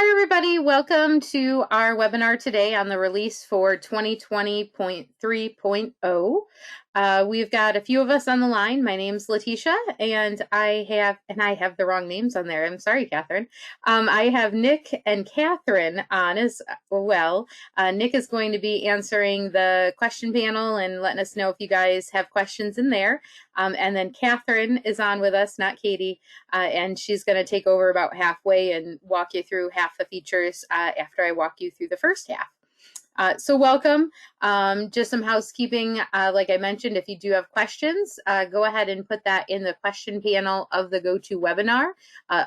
Hi, everybody. Welcome to our webinar today on the release for 2020.3.0. We've got a few of us on the line. My name's Letitia, and I have the wrong names on there. I'm sorry, Catherine. I have Nick and Catherine on as well. Nick is going to be answering the question panel and letting us know if you guys have questions in there. And then Catherine is on with us, not Katie, and she's going to take over about halfway and walk you through half the features after I walk you through the first half. So welcome. Just some housekeeping. Like I mentioned, if you do have questions, go ahead and put that in the question panel of the GoToWebinar.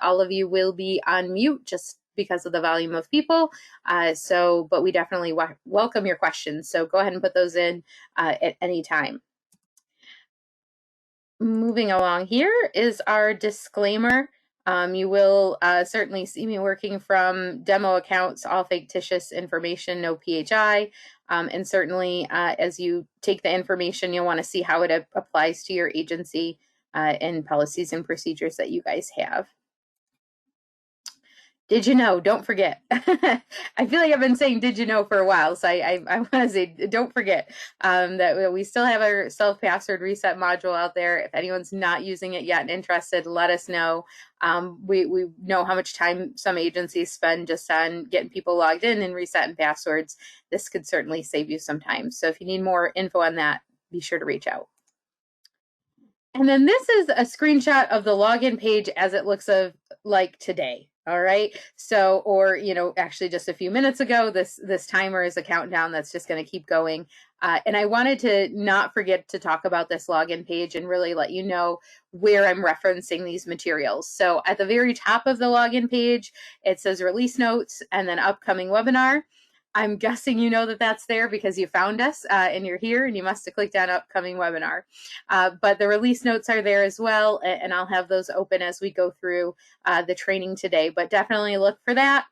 All of you will be on mute just because of the volume of people. But we definitely welcome your questions. So go ahead and put those in at any time. Moving along, here is our disclaimer. You will certainly see me working from demo accounts, all fictitious information, no PHI. And certainly as you take the information, you'll want to see how it applies to your agency and policies and procedures that you guys have. Did you know? Don't forget. I feel like I've been saying did you know for a while, so I want to say don't forget that we still have our self-password reset module out there. If anyone's not using it yet and interested, let us know. We know how much time some agencies spend just on getting people logged in and resetting passwords. This could certainly save you some time. So if you need more info on that, be sure to reach out. And then this is a screenshot of the login page as it looks like today. All right. So, or, actually just a few minutes ago, this timer is a countdown that's just going to keep going. And I wanted to not forget to talk about this login page and really let you know where I'm referencing these materials. So at the very top of the login page, it says release notes and then upcoming webinar. I'm guessing you know that that's there because you found us and you're here and you must have clicked on upcoming webinar. But the release notes are there as well, and I'll have those open as we go through the training today, but definitely look for that.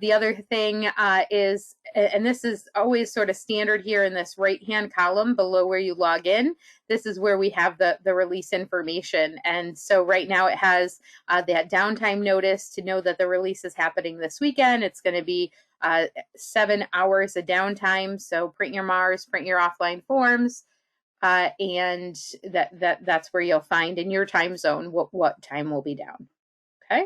The other thing is, and this is always sort of standard here in this right-hand column below where you log in, this is where we have the release information. And so right now it has that downtime notice to know that the release is happening this weekend. It's going to be 7 hours of downtime. So print your MARs, print your offline forms, and that's where you'll find in your time zone what time will be down. Okay.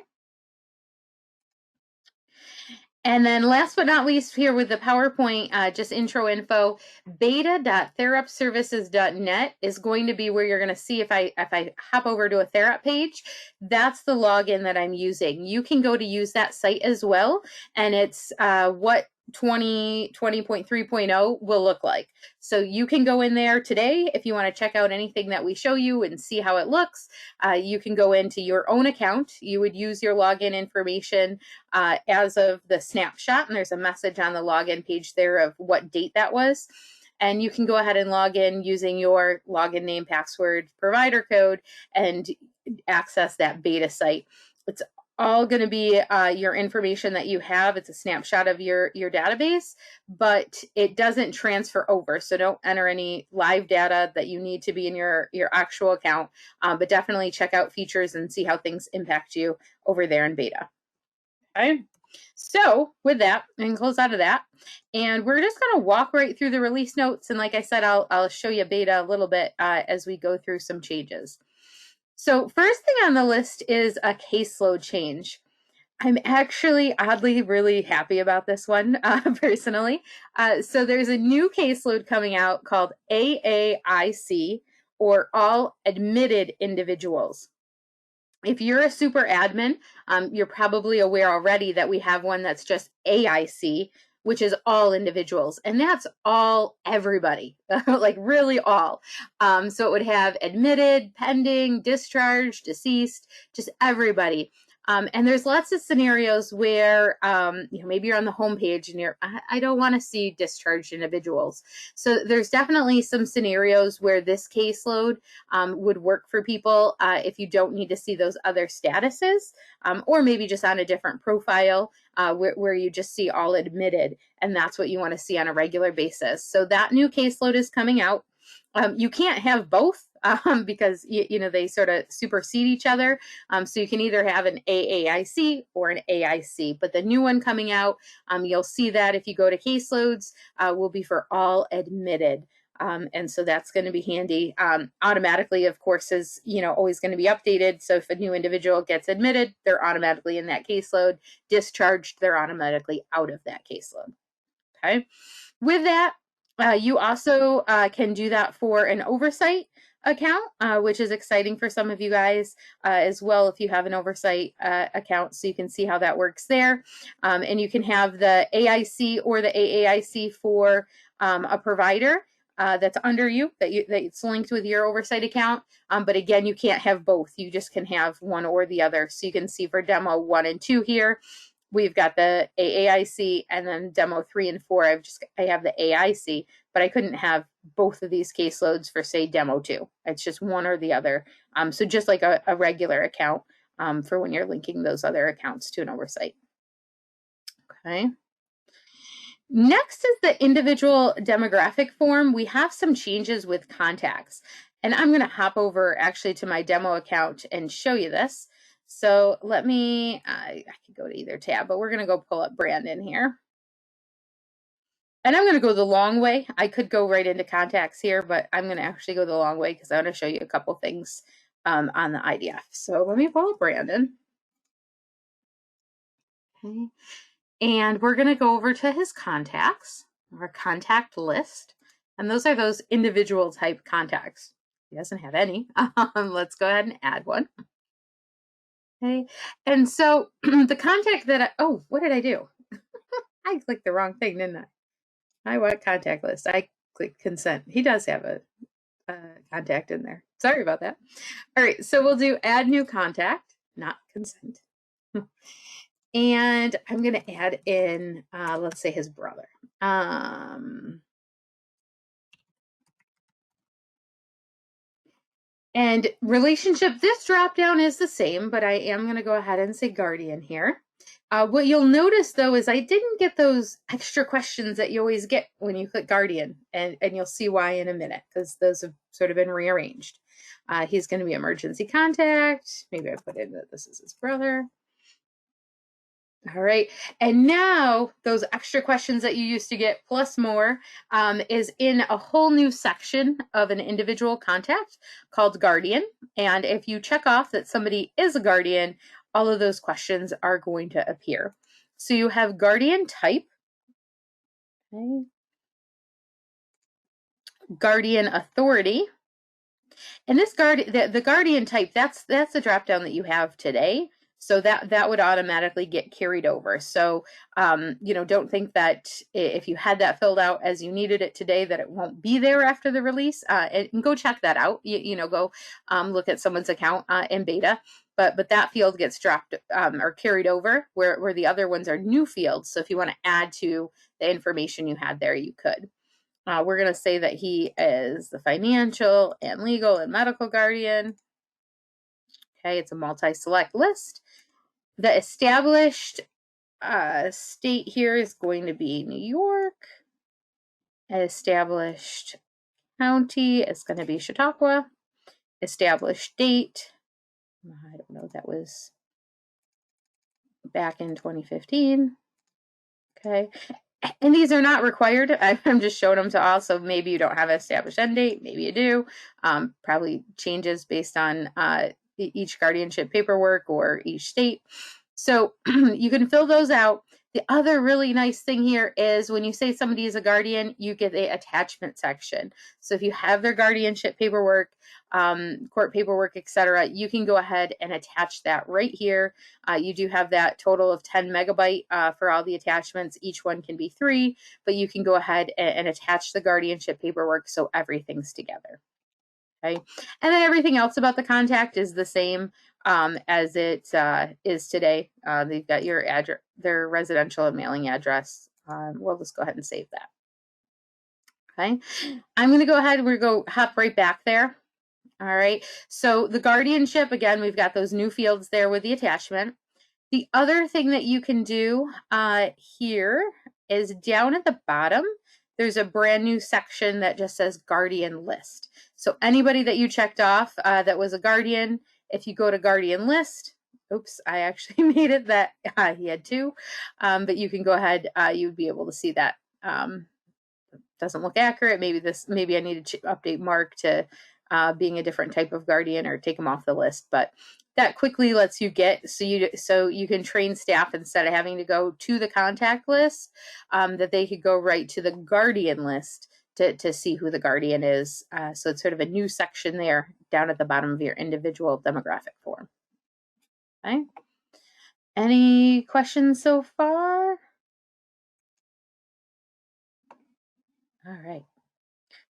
And then last but not least here with the PowerPoint, just intro info, beta.therapservices.net is going to be where you're going to see if I hop over to a Therap page, that's the login that I'm using. You can go to use that site as well, and it's what 20.3.0 will look like. So you can go in there today if you want to check out anything that we show you and see how it looks. You can go into your own account. You would use your login information as of the snapshot, and there's a message on the login page there of what date that was. And you can go ahead and log in using your login name, password, provider code, and access that beta site. It's all going to be your information that you have. It's a snapshot of your database, but it doesn't transfer over. So don't enter any live data that you need to be in your actual account, but definitely check out features and see how things impact you over there in beta. Okay. So with that, I can close out of that. And we're just going to walk right through the release notes. And like I said, I'll show you beta a little bit as we go through some changes. So first thing on the list is a caseload change. I'm actually oddly really happy about this one personally. So there's a new caseload coming out called AAIC, or All Admitted Individuals. If you're a super admin, you're probably aware already that we have one that's just AIC, which is all individuals, and that's all everybody, like really all. So it would have admitted, pending, discharged, deceased, just everybody. And there's lots of scenarios where maybe you're on the homepage and I don't want to see discharged individuals. So there's definitely some scenarios where this caseload would work for people if you don't need to see those other statuses, or maybe just on a different profile where you just see all admitted, and that's what you want to see on a regular basis. So that new caseload is coming out. You can't have both because you know they sort of supersede each other. So you can either have an AAIC or an AIC, but the new one coming out, you'll see that if you go to caseloads, will be for all admitted. And so that's going to be handy. Automatically, of course, is always going to be updated. So if a new individual gets admitted, they're automatically in that caseload. Discharged, they're automatically out of that caseload. Okay. With that, you also can do that for an oversight account, which is exciting for some of you guys as well if you have an oversight account, so you can see how that works there. And you can have the AIC or the AAIC for a provider that's under you, that's linked with your oversight account. But again, you can't have both. You just can have one or the other. So you can see for demo 1 and 2 here, we've got the AAIC, and then demo 3 and 4, I have the AIC, but I couldn't have both of these caseloads for, say, demo 2. It's just one or the other. So just like a regular account for when you're linking those other accounts to an oversight. Okay. Next is the individual demographic form. We have some changes with contacts, and I'm going to hop over actually to my demo account and show you this. So let me, I could go to either tab, but we're going to go pull up Brandon here. And I'm going to go the long way. I could go right into contacts here, but I'm going to actually go the long way because I want to show you a couple things on the IDF. So let me pull up Brandon. Okay. And we're going to go over to his contacts, our contact list. And those are those individual type contacts. He doesn't have any. Let's go ahead and add one. Okay. And so the contact that oh, what did I do? I clicked the wrong thing, didn't I? I want contact list. I clicked consent. He does have a contact in there. Sorry about that. All right. So we'll do add new contact, not consent. And I'm going to add in, let's say, his brother. And relationship, this drop down is the same, but I am going to go ahead and say guardian here. What you'll notice, though, is I didn't get those extra questions that you always get when you click guardian, and you'll see why in a minute, because those have sort of been rearranged. He's going to be emergency contact. Maybe I put in that this is his brother. All right. And now those extra questions that you used to get plus more is in a whole new section of an individual contact called guardian. And if you check off that somebody is a guardian, all of those questions are going to appear. So you have guardian type, okay, guardian authority. And this the guardian type, that's the drop down that you have today. So that would automatically get carried over. So, don't think that if you had that filled out as you needed it today, that it won't be there after the release. And go check that out. Go look at someone's account in beta. But that field gets dropped or carried over where the other ones are new fields. So if you want to add to the information you had there, you could. We're going to say that he is the financial and legal and medical guardian. Okay, it's a multi-select list. The established state here is going to be New York. Established county is going to be Chautauqua. Established date, I don't know, that was back in 2015. Okay. And these are not required. I'm just showing them to all. So maybe you don't have an established end date. Maybe you do. Probably changes based on each guardianship paperwork or each state. So you can fill those out. The other really nice thing here is when you say somebody is a guardian, you get the attachment section. So if you have their guardianship paperwork, court paperwork, etc., you can go ahead and attach that right here. You do have that total of 10 megabyte for all the attachments. Each one can be 3, but you can go ahead and attach the guardianship paperwork so everything's together. Okay, and then everything else about the contact is the same as it is today. They've got your address, their residential and mailing address. We'll just go ahead and save that. Okay, I'm going to go ahead. We're going to hop right back there. All right, so the guardianship, again, we've got those new fields there with the attachment. The other thing that you can do here is down at the bottom, there's a brand new section that just says guardian list. So anybody that you checked off that was a guardian, if you go to guardian list, oops, I actually made it that he had two, but you can go ahead, you would be able to see that. Doesn't look accurate. Maybe I need to update Mark to being a different type of guardian or take him off the list. But that quickly lets you get so you can train staff instead of having to go to the contact list, that they could go right to the guardian list to see who the guardian is. So it's sort of a new section there down at the bottom of your individual demographic form. Okay. Any questions so far? All right.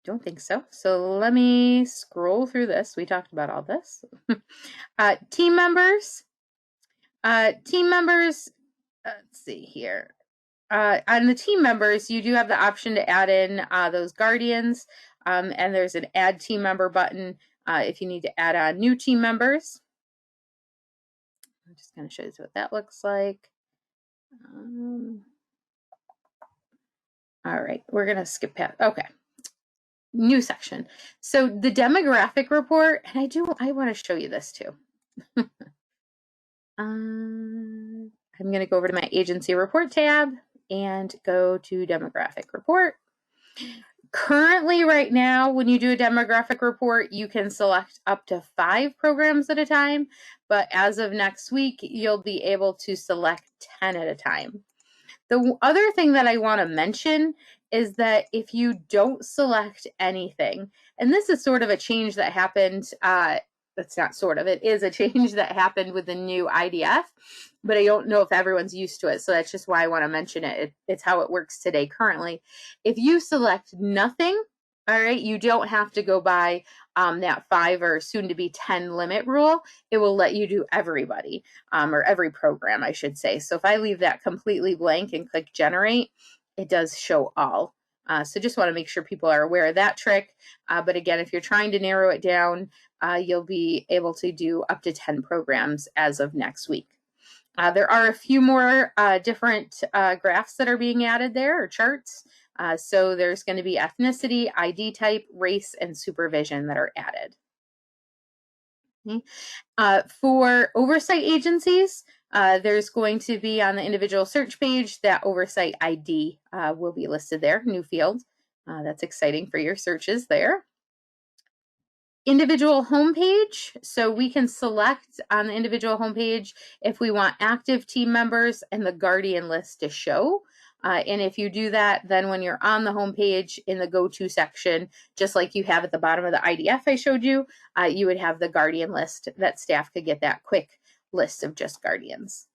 Don't think so. So let me scroll through this. We talked about all this. Team members. Let's see here. On the team members, you do have the option to add in those guardians, and there's an add team member button if you need to add on new team members. I'm just going to show you what that looks like. All right, we're going to skip past. Okay. New section. So the demographic report, and I want to show you this too. I'm going to go over to my agency report tab and go to demographic report. Currently, right now, when you do a demographic report, you can select up to 5 programs at a time, but as of next week, you'll be able to select 10 at a time. The other thing that I want to mention is that if you don't select anything, and this is sort of a change that happened, that's not sort of, it is a change that happened with the new IDF, but I don't know if everyone's used to it. So that's just why I want to mention it. It's how it works today currently. If you select nothing, all right, you don't have to go by that 5 or soon to be 10 limit rule. It will let you do everybody or every program, I should say. So if I leave that completely blank and click generate, it does show all. So just want to make sure people are aware of that trick. But again, if you're trying to narrow it down, you'll be able to do up to 10 programs as of next week. There are a few more different graphs that are being added there, or charts. So there's going to be ethnicity, ID type, race, and supervision that are added. Okay. For oversight agencies, there's going to be on the individual search page that oversight ID will be listed there, new field. That's exciting for your searches there. Individual homepage, so we can select on the individual homepage if we want active team members and the guardian list to show. And if you do that, then when you're on the homepage in the go-to section, just like you have at the bottom of the IDF I showed you, you would have the guardian list that staff could get that quick list of just guardians.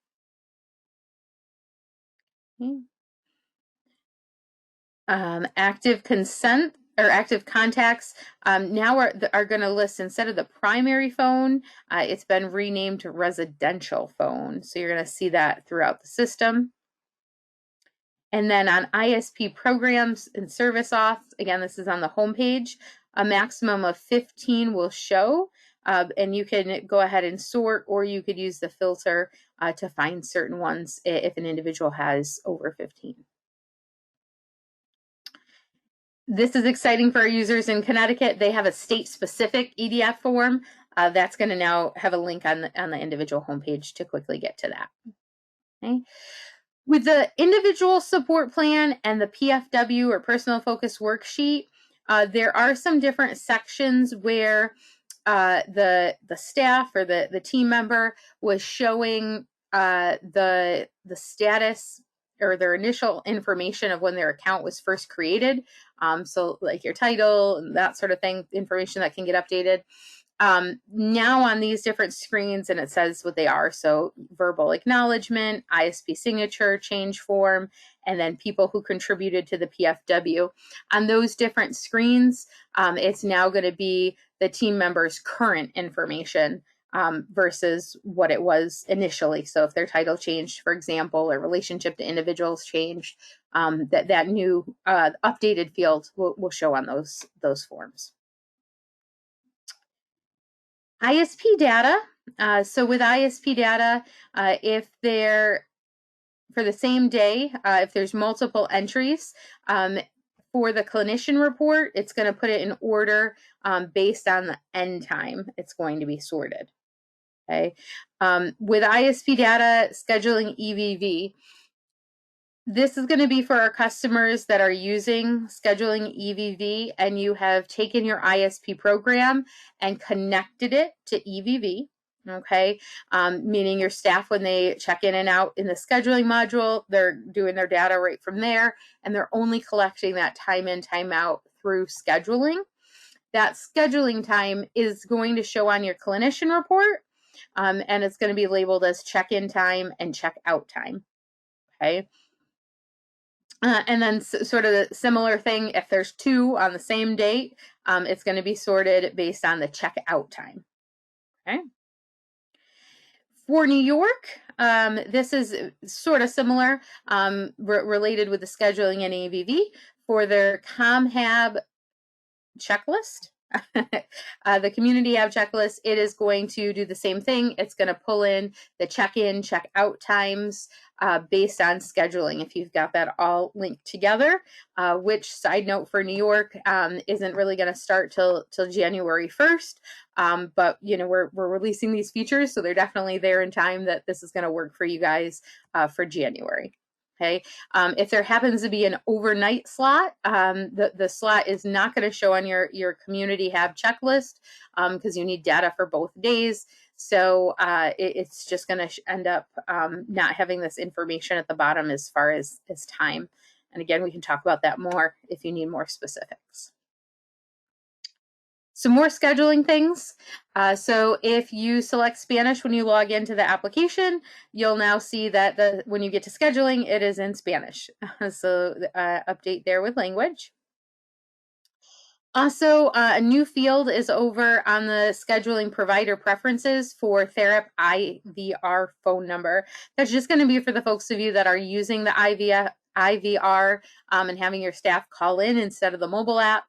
Okay. Active consent or active contacts now are going to list, instead of the primary phone, it's been renamed to residential phone. So you're going to see that throughout the system. And then on ISP programs and service auth, again, this is on the homepage, a maximum of 15 will show, and you can go ahead and sort, or you could use the filter to find certain ones if an individual has over 15. This is exciting for our users in Connecticut. They have a state-specific EDF form. That's going to now have a link on the individual homepage to quickly get to that. Okay. With the individual support plan and the PFW or personal focus worksheet, there are some different sections where the staff or the team member was showing the status or their initial information of when their account was first created. So like your title and that sort of thing, information that can get updated. Now on these different screens, and it says what they are. So verbal acknowledgement, ISP signature, change form, and then people who contributed to the PFW. On those different screens, it's now going to be the team member's current information versus what it was initially. So if their title changed, for example, or relationship to individuals changed, that new updated field will show on those forms. ISP data. So with ISP data, if they're for the same day, if there's multiple entries, for the clinician report, it's going to put it in order based on the end time it's going to be sorted. Okay. With ISP Data Scheduling EVV, this is going to be for our customers that are using scheduling EVV and you have taken your ISP program and connected it to EVV. Okay, meaning your staff, when they check in and out in the scheduling module, they're doing their data right from there, and they're only collecting that time in, time out through scheduling. That scheduling time is going to show on your clinician report, and it's going to be labeled as check-in time and check-out time. Okay. And then sort of the similar thing, if there's two on the same date, it's going to be sorted based on the check-out time. Okay. For New York, this is sort of similar, related with the scheduling and EVV for their ComHab checklist. The community hab checklist, it is going to do the same thing. It's going to pull in the check-in, check-out times based on scheduling, if you've got that all linked together, which, side note, for New York isn't really going to start till January 1st. But you know, we're releasing these features, so they're definitely there in time that this is going to work for you guys for January. Okay, if there happens to be an overnight slot, the slot is not going to show on your community hab checklist because you need data for both days. So it's just going to end up not having this information at the bottom as far as time. And again, we can talk about that more if you need more specifics. Some more scheduling things. So if you select Spanish when you log into the application, you'll now see that when you get to scheduling, it is in Spanish. So update there with language. Also, a new field is over on the scheduling provider preferences for Therap IVR phone number. That's just going to be for the folks of you that are using the IVR and having your staff call in instead of the mobile app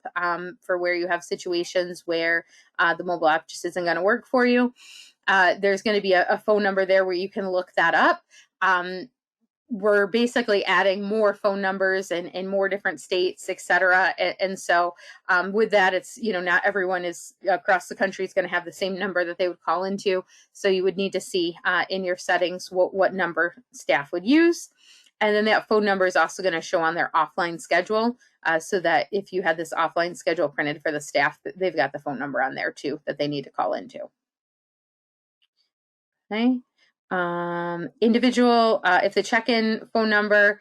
for where you have situations where the mobile app just isn't going to work for you. There's going to be a phone number there where you can look that up. We're basically adding more phone numbers in more different states, et cetera. And so with that, it's, you know, not everyone is across the country is going to have the same number that they would call into. So you would need to see in your settings what number staff would use. And then that phone number is also going to show on their offline schedule so that if you had this offline schedule printed for the staff, they've got the phone number on there too that they need to call into. Okay. Individual, if the check-in phone number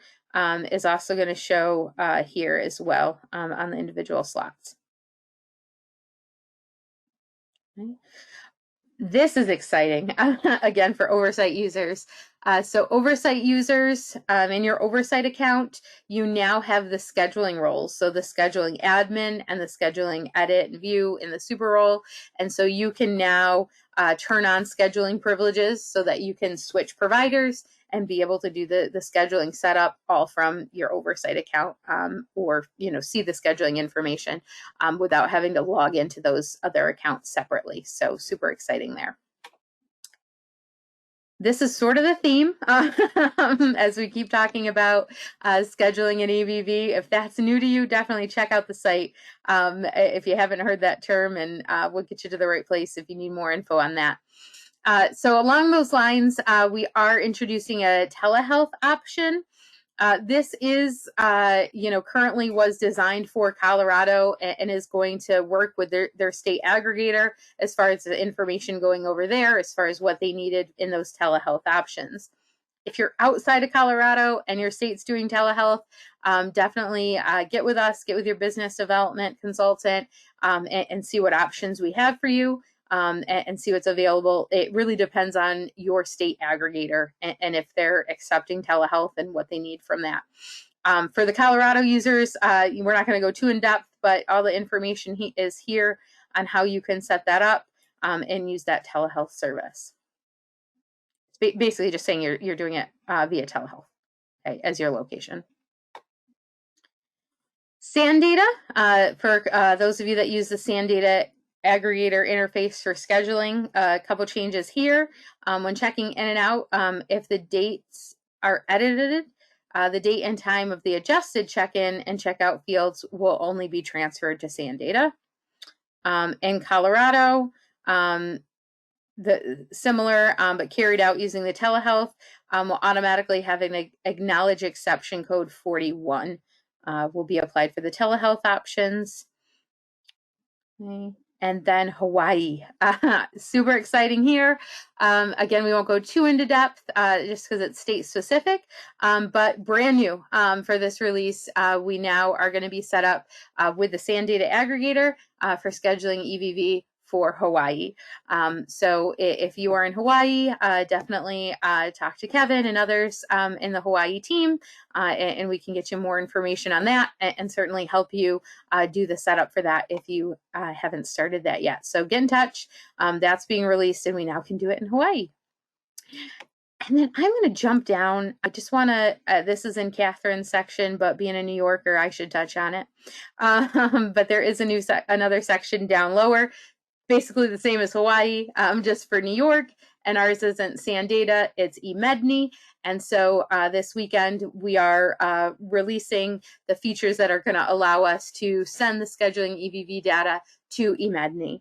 is also going to show here as well on the individual slots. Okay. This is exciting, again, for oversight users. So oversight users, in your oversight account, you now have the scheduling roles. So the scheduling admin and the scheduling edit and view in the super role. And so you can now turn on scheduling privileges so that you can switch providers and be able to do the scheduling setup all from your oversight account or, you know, see the scheduling information without having to log into those other accounts separately. So super exciting there. This is sort of the theme as we keep talking about scheduling and EVV. If that's new to you, definitely check out the site if you haven't heard that term, and we'll get you to the right place if you need more info on that. So along those lines, we are introducing a telehealth option. This is, you know, currently was designed for Colorado and is going to work with their state aggregator as far as the information going over there, as far as what they needed in those telehealth options. If you're outside of Colorado and your state's doing telehealth, definitely get with us, get with your business development consultant and see what options we have for you. And see what's available. It really depends on your state aggregator and if they're accepting telehealth and what they need from that. For the Colorado users, we're not going to go too in depth, but all the information is here on how you can set that up and use that telehealth service. It's basically just saying you're doing it via telehealth, okay, as your location. SAN data, for those of you that use the SAN data aggregator interface for scheduling, a couple changes here. When checking in and out, if the dates are edited, the date and time of the adjusted check-in and checkout fields will only be transferred to SAN data. In Colorado, the similar but carried out using the telehealth will automatically have an acknowledge exception code 41 will be applied for the telehealth options. Okay. And then Hawaii, super exciting here. Again, we won't go too into depth just because it's state specific, but brand new for this release. We now are going to be set up with the SAN data aggregator for scheduling EVV for Hawaii. So if you are in Hawaii, definitely talk to Kevin and others in the Hawaii team, and we can get you more information on that and certainly help you do the setup for that if you haven't started that yet. So get in touch. That's being released and we now can do it in Hawaii. And then I'm going to jump down. I just want to, this is in Catherine's section, but being a New Yorker, I should touch on it. But there is another section down lower, basically the same as Hawaii, just for New York. And ours isn't SAN data, it's eMedNI. And so this weekend, we are releasing the features that are going to allow us to send the scheduling EVV data to eMedNI.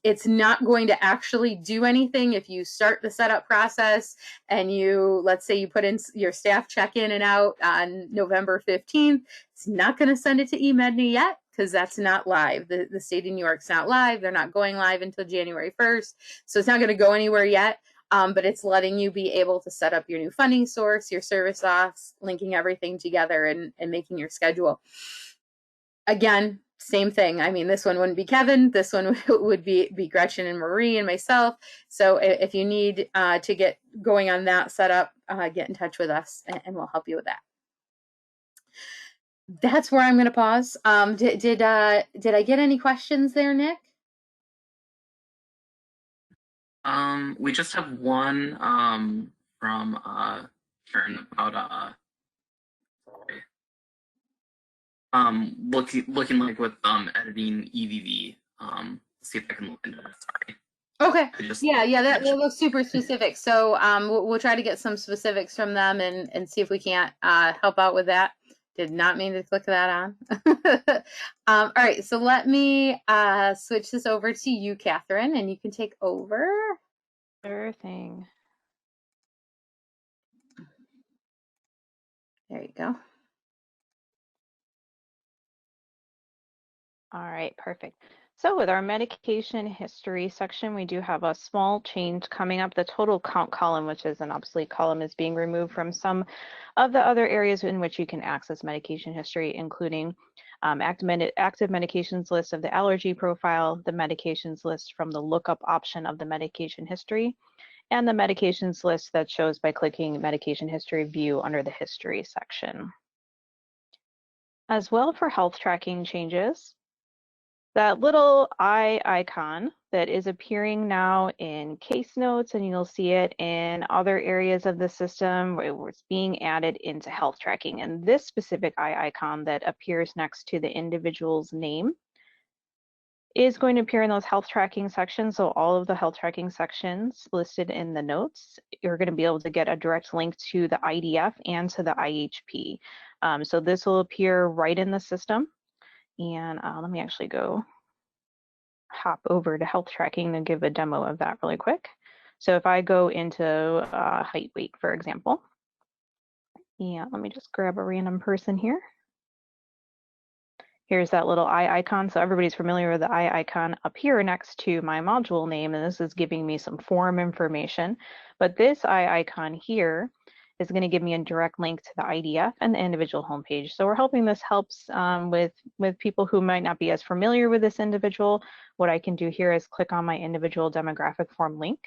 It's not going to actually do anything if you start the setup process and you, let's say you put in your staff check-in and out on November 15th. It's not going to send it to eMedNI yet because that's not live. The state of New York's not live. They're not going live until January 1st. So it's not going to go anywhere yet. But it's letting you be able to set up your new funding source, your service auths, linking everything together and making your schedule. Again, same thing. I mean, this one wouldn't be Kevin. This one would be Gretchen and Marie and myself. So if you need to get going on that setup, get in touch with us and we'll help you with that. That's where I'm going to pause. Did I get any questions there, Nick? We just have one from Karen about looking like with editing EVV. See if I can look into that. Sorry. Okay. Yeah, that looks super specific. So we'll try to get some specifics from them and see if we can't help out with that. Did not mean to click that on. All right, so let me switch this over to you, Catherine, and you can take over. Sure thing. There you go. All right, perfect. So with our medication history section, we do have a small change coming up. The total count column, which is an obsolete column, is being removed from some of the other areas in which you can access medication history, including active medications list of the allergy profile, the medications list from the lookup option of the medication history, and the medications list that shows by clicking medication history view under the history section. As well, for health tracking changes, that little eye icon that is appearing now in case notes, and you'll see it in other areas of the system where it's being added into health tracking. And this specific eye icon that appears next to the individual's name is going to appear in those health tracking sections. So all of the health tracking sections listed in the notes, you're going to be able to get a direct link to the IDF and to the IHP. So this will appear right in the system. And let me actually go hop over to health tracking and give a demo of that really quick. So if I go into height weight, for example, yeah, let me just grab a random person here. Here's that little eye icon. So everybody's familiar with the eye icon up here next to my module name, and this is giving me some form information. But this eye icon here is going to give me a direct link to the IDF and the individual homepage. So we're hoping this helps with people who might not be as familiar with this individual. What I can do here is click on my individual demographic form link.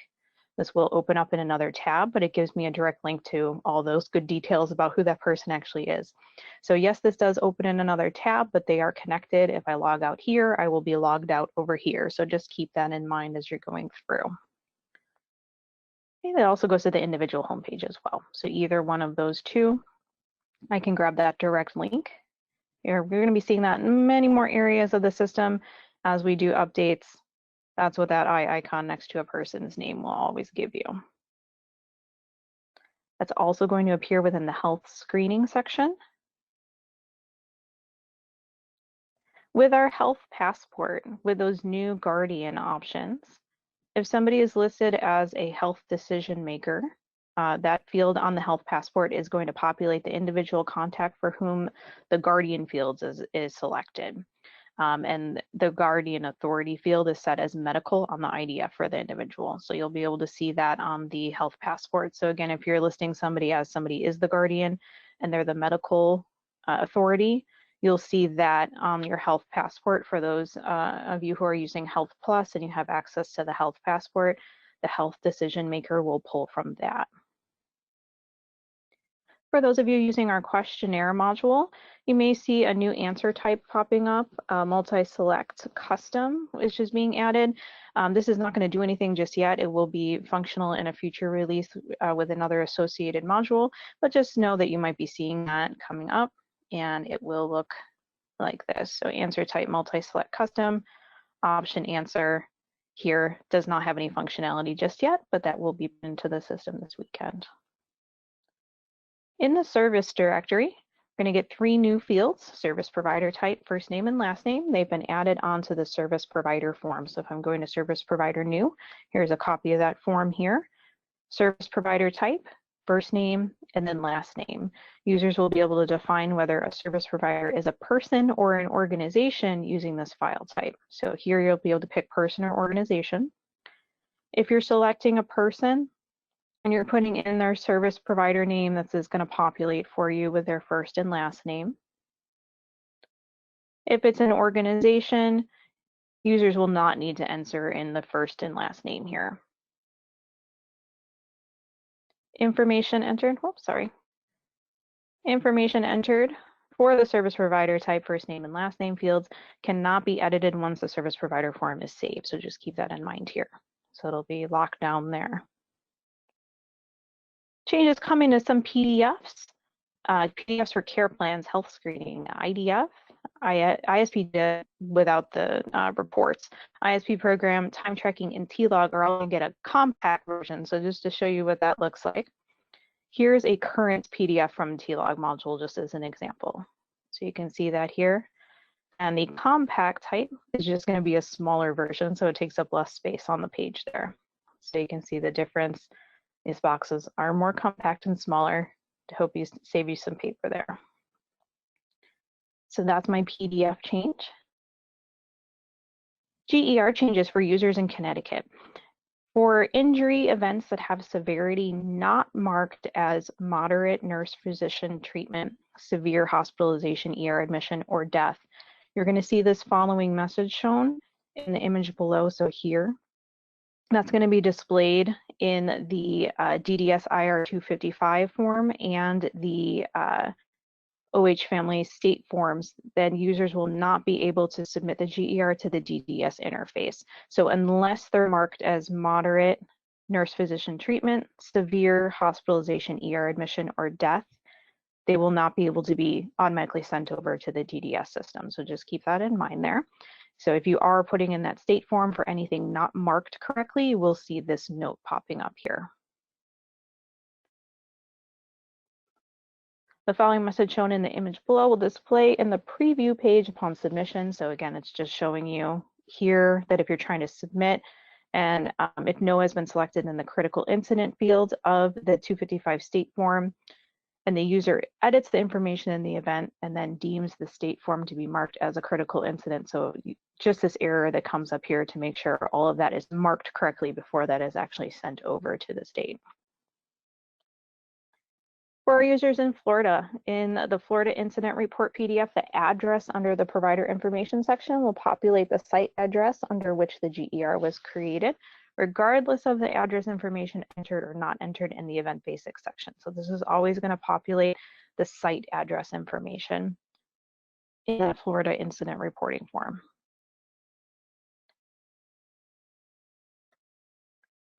This will open up in another tab, but it gives me a direct link to all those good details about who that person actually is. So yes, this does open in another tab, but they are connected. If I log out here, I will be logged out over here. So just keep that in mind as you're going through. It also goes to the individual homepage as well. So either one of those two, I can grab that direct link. We're going to be seeing that in many more areas of the system as we do updates. That's what that eye icon next to a person's name will always give you. That's also going to appear within the health screening section. With our health passport, with those new guardian options, if somebody is listed as a health decision maker, that field on the health passport is going to populate the individual contact for whom the guardian fields is selected. And the guardian authority field is set as medical on the IDF for the individual. So you'll be able to see that on the health passport. So again, if you're listing somebody as somebody is the guardian and they're the medical authority, you'll see that on your health passport. For those of you who are using Health Plus and you have access to the health passport, the health decision maker will pull from that. For those of you using our questionnaire module, you may see a new answer type popping up, multi-select custom, which is being added. This is not going to do anything just yet. It will be functional in a future release with another associated module, but just know that you might be seeing that coming up, and it will look like this. So answer type multi-select custom, option answer here does not have any functionality just yet, but that will be put into the system this weekend. In the service directory, we're going to get 3 new fields: service provider type, first name and last name. They've been added onto the service provider form. So if I'm going to service provider new, here's a copy of that form here. Service provider type, first name, and then last name. Users will be able to define whether a service provider is a person or an organization using this file type. So here you'll be able to pick person or organization. If you're selecting a person, and you're putting in their service provider name, this is going to populate for you with their first and last name. If it's an organization, users will not need to enter in the first and last name here. Information entered, Information entered for the service provider type, first name and last name fields cannot be edited once the service provider form is saved. So just keep that in mind here. So it'll be locked down there. Changes coming to some PDFs. PDFs for care plans, health screening, IDF, ISP data without the reports, ISP program, time tracking, and TLog are all going to get a compact version. So just to show you what that looks like, here's a current PDF from TLog module just as an example. So you can see that here. And the compact type is just going to be a smaller version, so it takes up less space on the page there. So you can see the difference. These boxes are more compact and smaller to help you save you some paper there. So that's my PDF change. GER changes for users in Connecticut. For injury events that have severity not marked as moderate nurse physician treatment, severe hospitalization, ER admission, or death, you're going to see this following message shown in the image below. So here, that's going to be displayed in the DDS IR 255 form and the OH family state forms. Then users will not be able to submit the GER to the DDS interface. So unless they're marked as moderate nurse physician treatment, severe hospitalization, ER admission, or death, they will not be able to be automatically sent over to the DDS system. So just keep that in mind there. So if you are putting in that state form for anything not marked correctly, you will see this note popping up here. The following message shown in the image below will display in the preview page upon submission. So again, it's just showing you here that if you're trying to submit and if no has been selected in the critical incident field of the 255 state form, and the user edits the information in the event and then deems the state form to be marked as a critical incident. So just this error that comes up here to make sure all of that is marked correctly before that is actually sent over to the state. For our users in Florida, in the Florida Incident Report PDF, the address under the provider information section will populate the site address under which the GER was created, regardless of the address information entered or not entered in the event basics section. So this is always going to populate the site address information in the Florida Incident Reporting form.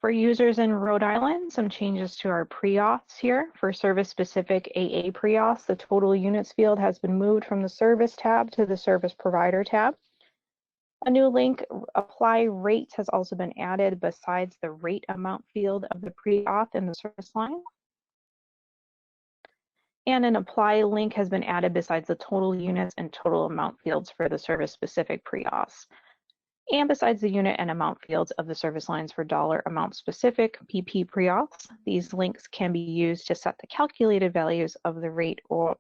For users in Rhode Island, some changes to our pre-auths here. For service-specific AA pre-auths, the total units field has been moved from the service tab to the service provider tab. A new link, apply rate, has also been added besides the rate amount field of the pre-auth in the service line. And an apply link has been added besides the total units and total amount fields for the service specific pre-auths. And besides the unit and amount fields of the service lines for dollar amount specific PP pre-auths, these links can be used to set the calculated values of the rate or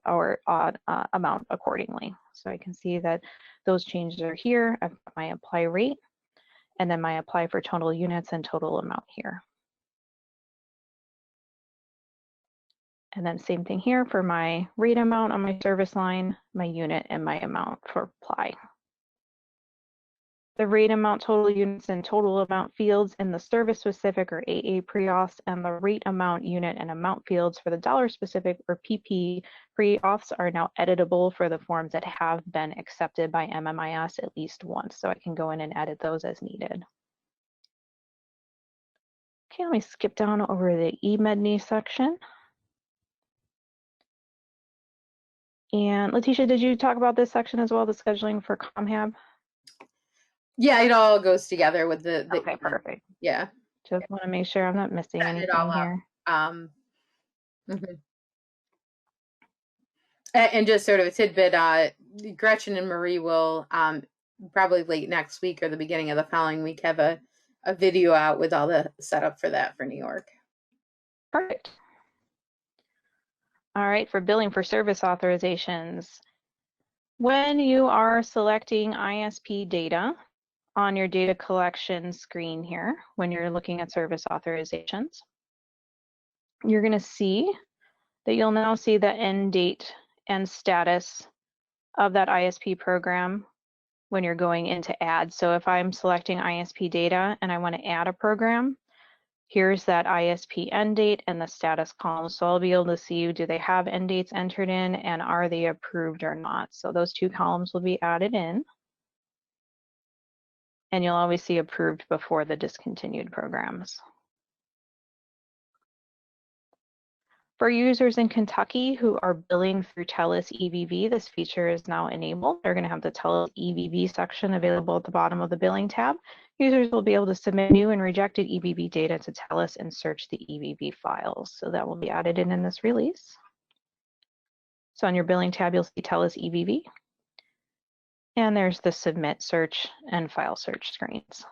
odd amount accordingly. So I can see that those changes are here. I've got my apply rate and then my apply for total units and total amount here. And then same thing here for my rate amount on my service line, my unit, and my amount for apply. The rate amount, total units, and total amount fields in the service specific or AA pre-auths, and the rate amount, unit, and amount fields for the dollar specific or PP pre-auths are now editable for the forms that have been accepted by MMIS at least once. So I can go in and edit those as needed. Okay, let me skip down over the eMedNI section. And Letitia, did you talk about this section as well, the scheduling for ComHab? Yeah, it all goes together with the Okay, perfect. Yeah. Just want to make sure I'm not missing anything here. And just sort of a tidbit, Gretchen and Marie will probably late next week or the beginning of the following week have a video out with all the setup for that for New York. Perfect. All right, for billing for service authorizations. When you are selecting ISP data on your data collection screen here, when you're looking at service authorizations, you're going to see that you'll now see the end date and status of that ISP program when you're going into add. So if I'm selecting ISP data and I want to add a program, here's that ISP end date and the status column. So I'll be able to see, do they have end dates entered in and are they approved or not? So those two columns will be added in. And you'll always see approved before the discontinued programs. For users in Kentucky who are billing through TELUS EVV, this feature is now enabled. They're going to have the TELUS EVV section available at the bottom of the billing tab. Users will be able to submit new and rejected EVV data to TELUS and search the EVV files. So that will be added in this release. So on your billing tab, you'll see TELUS EVV. And there's the submit, search, and file search screens.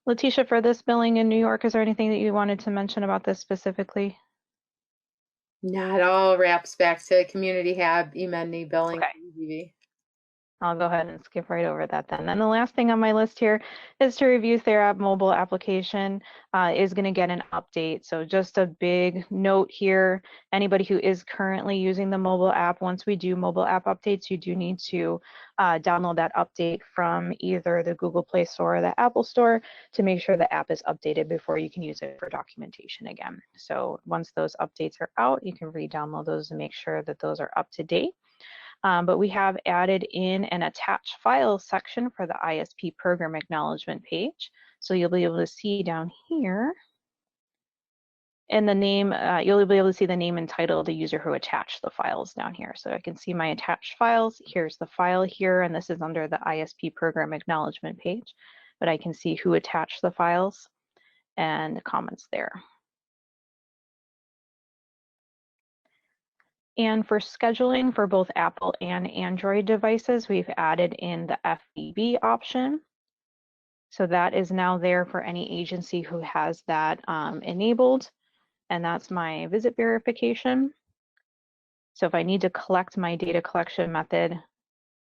Letitia, for this billing in New York, is there anything that you wanted to mention about this specifically? No, it all wraps back to Community Hub, eMedNI, billing, Okay. EVV. I'll go ahead and skip right over that then. And the last thing on my list here is to review Therap mobile application is going to get an update. So just a big note here, anybody who is currently using the mobile app, once we do mobile app updates, you do need to download that update from either the Google Play Store or the Apple Store to make sure the app is updated before you can use it for documentation again. So once those updates are out, you can re-download those and make sure that those are up to date. But we have added in an attached file section for the ISP program acknowledgement page. So you'll be able to see down here in the name, you'll be able to see the name and title of the user who attached the files down here. So I can see my attached files. Here's the file here, and this is under the ISP program acknowledgement page. But I can see who attached the files and the comments there. And for scheduling for both Apple and Android devices, we've added in the FVB option. So that is now there for any agency who has that enabled. And that's my visit verification. So if I need to collect my data collection method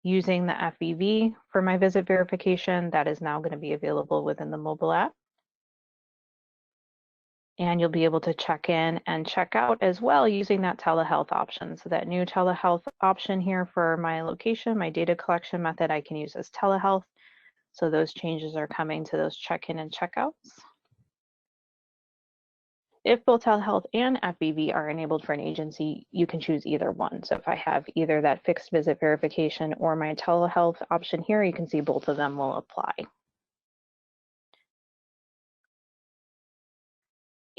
using the FVB for my visit verification, that is now going to be available within the mobile app. And you'll be able to check in and check out as well using that telehealth option. So that new telehealth option here for my location, my data collection method, I can use as telehealth. So those changes are coming to those check-in and checkouts. If both telehealth and FVB are enabled for an agency, you can choose either one. So if I have either that fixed visit verification or my telehealth option here, you can see both of them will apply.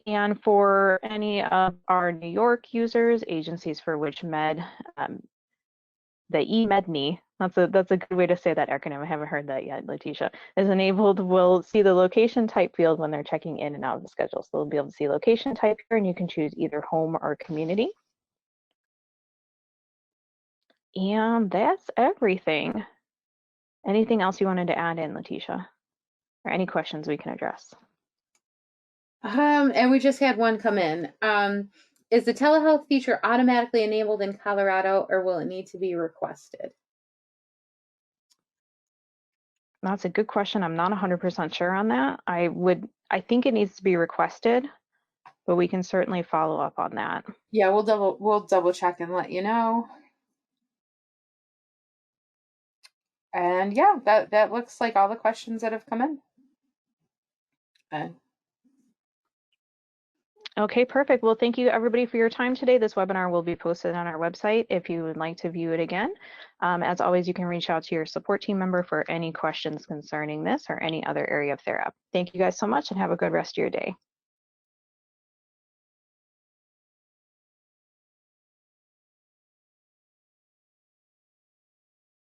And for any of our New York users, agencies for which Med the eMedNey, that's a good way to say that acronym. I haven't heard that yet, Letitia, is enabled, will see the location type field when they're checking in and out of the schedule. So they'll be able to see location type here, and you can choose either home or community. And that's everything. Anything else you wanted to add in, Letitia? Or any questions we can address? And we just had one come in. Is the telehealth feature automatically enabled in Colorado, or will it need to be requested? That's a good question. I'm not 100% sure on that. I think it needs to be requested, but we can certainly follow up on that. Yeah, we'll double check and let you know. And yeah, that looks like all the questions that have come in. Okay, perfect. Well, thank you everybody for your time today. This webinar will be posted on our website if you would like to view it again. As always, you can reach out to your support team member for any questions concerning this or any other area of Therap. Thank you guys so much and have a good rest of your day.